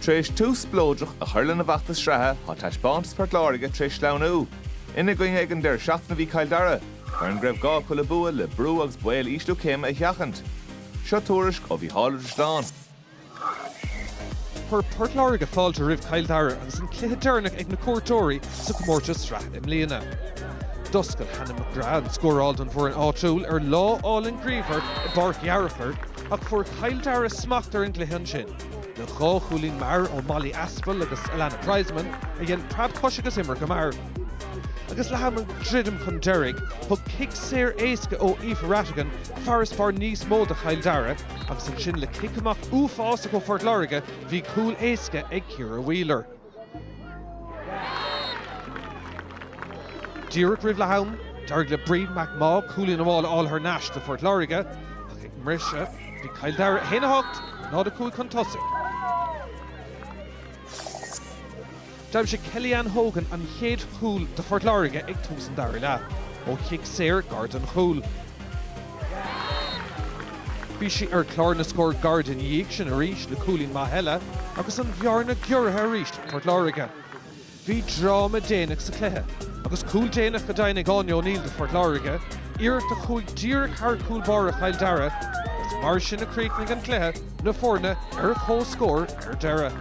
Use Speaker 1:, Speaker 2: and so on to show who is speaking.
Speaker 1: Tréis tús blóideach a chuirlan na bhachtas strathe há taisbáint Sport Láirge tréis leanú. Ina going ag an deir seachna bhí Cill Dara, ar an greibh gá chula bua le brú agus buil íslú céim a cheachant. Seo tuairis ó bhí hála slán.
Speaker 2: Por Port Láirge fáilte ribh Cill Dara agus an cluiche dearnach ag na cuairtóirí sa comórte strath im líana. Doscail Hannah McGrath scóráil don bhór an áitiúil ar lá álan gríomhar i Barc Waterford ach fuair Cill Dara smacht ar an cluiche sin. Na dhá chúlín mar ó Molly Aspel agus Alana Prizeman a dhéann prab cos agus imar go mar. Agus le ham an ddridim chun deireadh, thug cic séir éasca ó Aoife Rattigan faras bar níos mó de Cill Dara agus an sin le cic amach uafása go Port Láirge bhí cúil éasca ag Ciara Wheeler. Díreach ribh le ham, dearg le Bríd MacMaw cúlín amháil all haar nash de Port Láirge ach ag mrise bhí Cill Dara héna hocht nád a cúil chun tosaigh. Daim sé Kellyanne Hogan an chéad chúl de Port Láirge ag tús an dair le, ó chic séir gard an chúl. Bhí si ar chlár na scór gard in dhéag sin a ríis le cúlín má heile agus an bhearna gcuirithe a ríist Port Láirge. Bhí dráma déanaach sa cluiche, agus cúl déanaach go daine gáine O'Neill de Port Láirge, iarach de chuig díreach thar cúlbára Cill Dara, agus mar sin a críicnig an cluiche na fórna ar chó scór ar Dara.